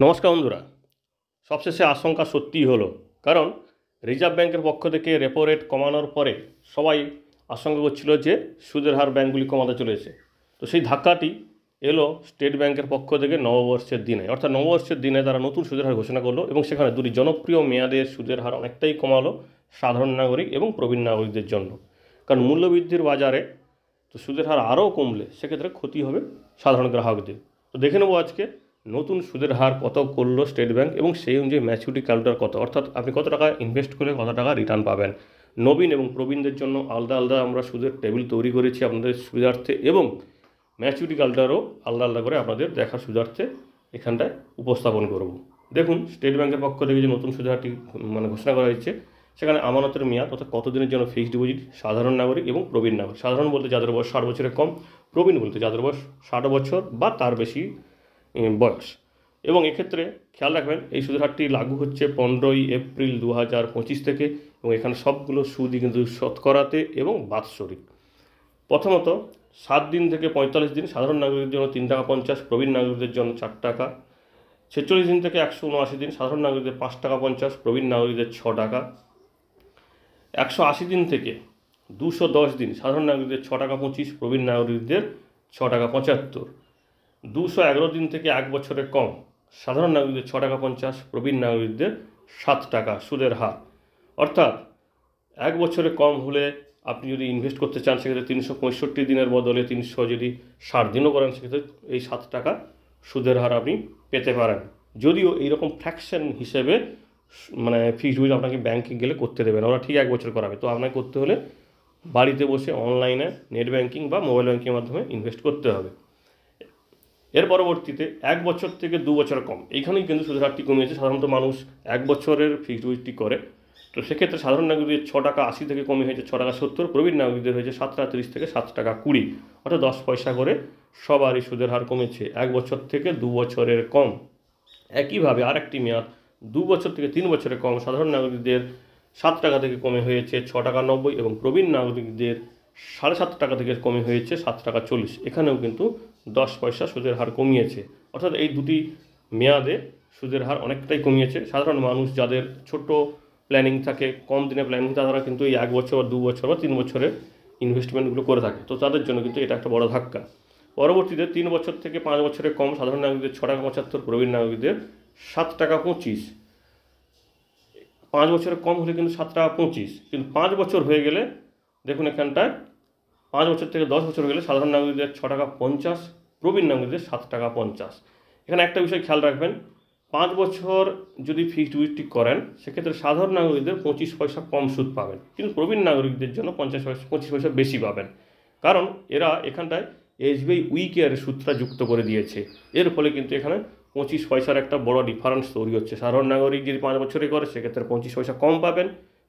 নমস্কার বন্ধুরা। সবশেষে আশঙ্কা সত্যিই হলো, কারণ রিজার্ভ ব্যাংকের পক্ষ থেকে রেপো রেট কমানোর পরে সবাই আশঙ্কা করছিল যে সুদের হার ব্যাংকগুলি কমাতে চলেছে। তো সেই ধাক্কাটি এলো স্টেট ব্যাংকের পক্ষ থেকে নববর্ষের দিনে, অর্থাৎ নববর্ষের দিনে তারা নতুন সুদের হার ঘোষণা করলো এবং সেখানে দুটি জনপ্রিয় মেয়াদের সুদের হার অনেকটাই কমালো সাধারণ নাগরিক এবং প্রবীণ নাগরিকদের জন্য। কারণ মূল্যবৃদ্ধির বাজারে তো সুদের হার আরও কমলে সেক্ষেত্রে ক্ষতি হবে সাধারণ গ্রাহকদের। তো দেখে নেবো আজকে নতুন সুদের হার কত করলো স্টেট ব্যাংক এবং সেই অনুযায়ী ম্যাচুরিটি ক্যালকুলেটর কত, অর্থাৎ আপনি কত টাকা ইনভেস্ট করলে কত টাকা রিটার্ন পাবেন। নবীন এবং প্রবীণদের জন্য আলাদা আলাদা আমরা সুদের টেবিল তৈরি করেছি আপনাদের সুবিধার্থে, এবং ম্যাচুরিটি ক্যালকুলেটরও আলাদা আলাদা করে আপনাদের দেখার সুবিধার্থে এখানটায় উপস্থাপন করব। দেখুন স্টেট ব্যাংকের পক্ষ থেকে যে নতুন সুদের হারটি ঘোষণা করা হয়েছে, সেখানে আমানতের মেয়াদ অর্থাৎ কতদিনের জন্য ফিক্সড ডিপোজিট সাধারণ নাগরিক এবং প্রবীণ নাগরিক। সাধারণ বলতে যাদের বয়স 60 বছরের কম, প্রবীণ বলতে যাদের বয়স 60 বছর বা তার বেশি বয়স। এবং এক্ষেত্রে খেয়াল রাখবেন এই সুদের হারটি লাগু হচ্ছে 15ই এপ্রিল 2025 থেকে, এবং এখানে সবগুলো সুদই কিন্তু শতকরাতে এবং বাৎসরিক। প্রথমত 7 দিন থেকে 45 দিন সাধারণ নাগরিকদের জন্য 3 টাকা 50, প্রবীণ নাগরিকদের জন্য 4 টাকা। 46 দিন থেকে 179 দিন সাধারণ নাগরিকদের 5 টাকা 50, প্রবীণ নাগরিকদের 6 টাকা। 180 দিন থেকে 210 দিন সাধারণ নাগরিকদের 6 টাকা 25, প্রবীণ নাগরিকদের 6 টাকা 75। 211 দিন থেকে 1 বছরের কম সাধারণ নাগরিকদের 6 টাকা 50, প্রবীণ নাগরিকদের 7 টাকা সুদের হার। অর্থাৎ 1 বছরের কম হলে আপনি যদি ইনভেস্ট করতে চান সেক্ষেত্রে 365 দিনের বদলে 300 যদি 60 দিনও করেন সেক্ষেত্রে এই 7 টাকা সুদের হার আপনি পেতে পারেন। যদিও এইরকম ফ্র্যাকশন হিসেবে ফিক্সড ডিপোজিট আপনাকে ব্যাংকে গেলে করতে দেবেন, ওরা ঠিক 1 বছর করাবে। তো আপনাকে করতে হলে বাড়িতে বসে অনলাইনে নেট ব্যাংকিং বা মোবাইল ব্যাংকিংয়ের মাধ্যমে ইনভেস্ট করতে হবে। এর পরবর্তীতে 1 বছর থেকে 2 বছর কম, এইখানেই কিন্তু সুদের হারটি কমিয়েছে। সাধারণত মানুষ 1 বছরের ফিক্সড ডিপোজিটটি করে, তো সেক্ষেত্রে সাধারণ নাগরিকদের 6 টাকা 80 থেকে কমে হয়েছে 6 টাকা 70, প্রবীণ নাগরিকদের হয়েছে 7 টাকা 30 থেকে 7 টাকা 20, অর্থাৎ 10 পয়সা করে সবারই সুদের হার কমেছে 1 বছর থেকে 2 বছরের কম। একইভাবে আরেকটি মেয়াদ 2 বছর থেকে 3 বছরের কম সাধারণ নাগরিকদের 7 টাকা থেকে কমে হয়েছে 6 টাকা 90, এবং প্রবীণ নাগরিকদের 7.5 টাকা থেকে কমে হয়েছে 7 টাকা 40। এখানেও কিন্তু 10 পয়সা সুদের হার কমিয়েছে, অর্থাৎ এই দুটি মেয়াদে সুদের হার অনেকটাই কমিয়েছে। সাধারণ মানুষ যাদের ছোট প্ল্যানিং থাকে, কম দিনে প্ল্যানিং, তারা কিন্তু এই 1 বছর বা 2 বছর বা 3 বছরের ইনভেস্টমেন্টগুলো করে থাকে, তো তাদের জন্য কিন্তু এটা একটা বড় ধাক্কা। পরবর্তীতে 3 বছর থেকে 5 বছরের কম সাধারণ নাগরিকদের 6 টাকা 75, প্রবীণ নাগরিকদের 7 টাকা 25। 5 বছরের কম হলে কিন্তু 7 টাকা 25, কিন্তু 5 বছর হয়ে গেলে দেখুন এখানটায় 5 বছর থেকে 10 বছর গেলে সাধারণ নাগরিকদের 6 টাকা 50, প্রবীণ নাগরিকদের 7 টাকা 50। এখানে একটা বিষয় খেয়াল রাখবেন, 5 বছর যদি ফিক্সড ডিপোজিটটি করেন সেক্ষেত্রে সাধারণ নাগরিকদের 25 পয়সা কম সুদ পাবেন, কিন্তু প্রবীণ নাগরিকদের জন্য 25 পয়সা বেশি পাবেন। কারণ এরা এখানটায় এসবিআই উইকেয়ারের সূত্রটা যুক্ত করে দিয়েছে, এর ফলে কিন্তু এখানে 25 পয়সার একটা বড় ডিফারেন্স তৈরি হচ্ছে। সাধারণ নাগরিক যদি 5 বছরে করে সেক্ষেত্রে 25 পয়সা কম পাবেন,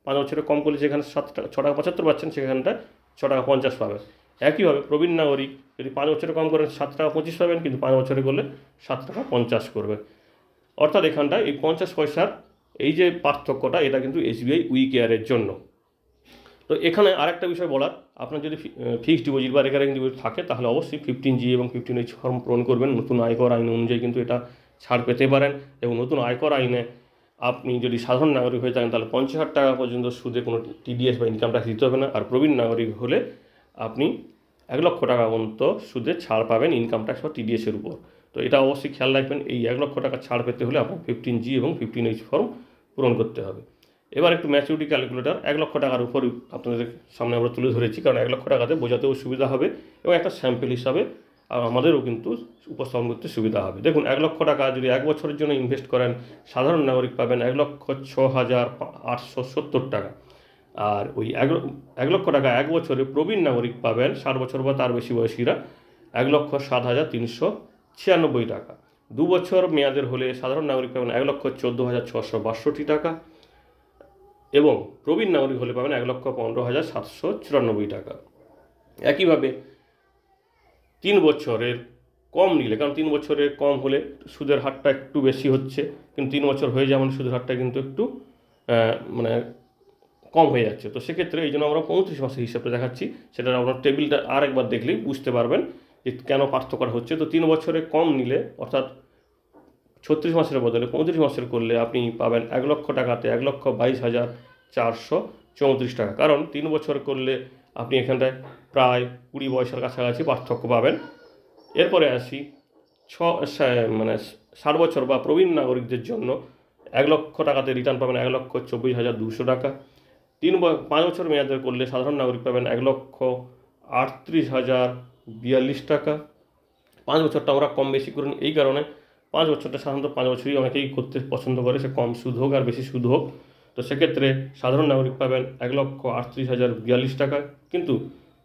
5 বছরে কম করলে যেখানে 6 টাকা 75 পাচ্ছেন সেখানটা 6 টাকা 50 পাবেন। একইভাবে প্রবীণ নাগরিক যদি 5 বছরে কম করেন 7 টাকা 25 পাবেন, কিন্তু 5 বছরে করলে 7 টাকা 50 করবে। অর্থাৎ এখানটায় এই 50 পয়সার এই যে পার্থক্যটা, এটা কিন্তু এসবিআই উইকেয়ারের জন্য। তো এখানে আরেকটা বিষয় বলার, আপনার যদি ফিক্সড ডিপোজিট বা রেকারিং ডিপোজিট থাকে তাহলে অবশ্যই 15G এবং 15H ফর্ম পূরণ করবেন। নতুন আয়কর আইন অনুযায়ী কিন্তু এটা ছাড় পেতে পারেন, এবং নতুন আয়কর আইনে আপনি যদি সাধারণ নাগরিক হয়ে থাকেন তাহলে 50,000 টাকা পর্যন্ত সুদে কোনো টিডিএস বা ইনকাম ট্যাক্স দিতে হবে না, আর প্রবীণ নাগরিক হলে আপনি 1 লক্ষ টাকা পর্যন্ত সুদে ছাড় পাবেন ইনকাম ট্যাক্স বা টিডিএসের উপর। তো এটা অবশ্যই খেয়াল রাখবেন, এই 1 লক্ষ টাকা ছাড় পেতে হলে আপনার 15G এবং 15H ফর্ম পূরণ করতে হবে। এবার একটু ম্যাচুরিটি ক্যালকুলেটর 1 লক্ষ টাকার উপর আপনাদের সামনে আমরা তুলে ধরেছি, কারণ 1 লক্ষ টাকাতে বোঝাতেও সুবিধা হবে এবং একটা স্যাম্পল হিসাবে আমাদেরও কিন্তু উপস্থাপন করতে সুবিধা হবে। দেখুন 1 লক্ষ টাকা যদি 1 বছরের জন্য ইনভেস্ট করেন সাধারণ নাগরিক পাবেন 1,06,870 টাকা, আর ওই 1 লক্ষ টাকা 1 বছরে প্রবীণ নাগরিক পাবেন 60 বছর বা তার বেশি বয়সীরা 1,07,396 টাকা। 2 বছর মেয়াদের হলে সাধারণ নাগরিক পাবেন 1,14,662 টাকা, এবং প্রবীণ নাগরিক হলে পাবেন 1,15,794 টাকা। একইভাবে 3 বছরের কম নিলে, কারণ 3 বছরের কম হলে সুদের হারটা একটু বেশি হচ্ছে, কিন্তু 3 বছর হয়ে যাওয়া মানে সুদের হারটা কিন্তু একটু কম হয়ে যাচ্ছে। তো সেক্ষেত্রে এই জন্য আমরা 35 মাসের হিসাবটা দেখাচ্ছি, সেটা আপনার টেবিলটা আরেকবার দেখলেই বুঝতে পারবেন যে কেন পার্থক্য হচ্ছে। তো 3 বছরে কম নিলে, অর্থাৎ 36 মাসের বদলে 35 মাসের করলে আপনি পাবেন 1 লক্ষ টাকাতে 1,22,434 টাকা। কারণ 3 বছর করলে আপনি এখানটায় প্রায় 20 পয়সার কাছাকাছি পার্থক্য পাবেন। এরপরে আসি 60 বছর বা প্রবীণ নাগরিকদের জন্য 1 লক্ষ টাকাতে রিটার্ন পাবেন 1,24,200 টাকা। 5 বছর মেয়াদের করলে সাধারণ নাগরিক পাবেন 1,38,042 টাকা। 5 বছরটা আমরা কম বেশি করুন এই কারণে 5 বছরটা সাধারণত 5 বছরই অনেকেই করতে পছন্দ করে, সে কম সুদ হোক আর বেশি সুদ হোক। তো সেক্ষেত্রে সাধারণ নাগরিক পাবেন 1,38,042 টাকা, কিন্তু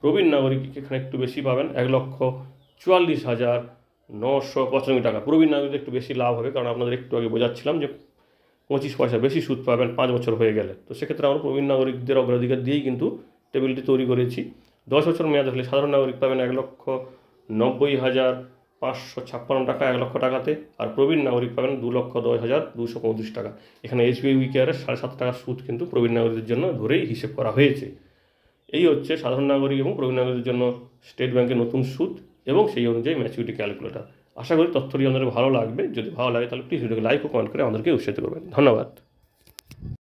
প্রবীণ নাগরিক এখানে একটু বেশি পাবেন 1,44,995 টাকা। প্রবীণ নাগরিকদের একটু বেশি লাভ হবে, কারণ আপনাদের একটু আগে বোঝাচ্ছিলাম যে 25 পয়সা বেশি সুদ পাবেন 5 বছর হয়ে গেলে। তো সেক্ষেত্রে আমরা প্রবীণ নাগরিকদের অগ্রাধিকার দিয়েই কিন্তু টেবিলটি তৈরি করেছি। 10 বছর মেয়াদ হলে সাধারণ নাগরিক পাবেন 1,90,556 টাকা 1 লক্ষ টাকাতে, আর প্রবীণ নাগরিক পাবেন 2,10,235 টাকা। এখানে এসবিআই উইকেয়ারের 7.5 টাকার সুদ কিন্তু প্রবীণ নাগরিকদের জন্য ধরেই হিসেব করা হয়েছে। এই হচ্ছে সাধারণ নাগরিক এবং প্রবীণ নাগরিকদের জন্য স্টেট ব্যাংকের নতুন সুদ এবং সেই অনুযায়ী ম্যাচুরিটি ক্যালকুলেটর। আশা করি তথ্যটি আমাদের ভালো লাগবে। যদি ভালো লাগে তাহলে প্লিজ ভিডিওকে লাইক ও কমেন্ট করে আমাদেরকে উৎসাহিত করবেন। ধন্যবাদ।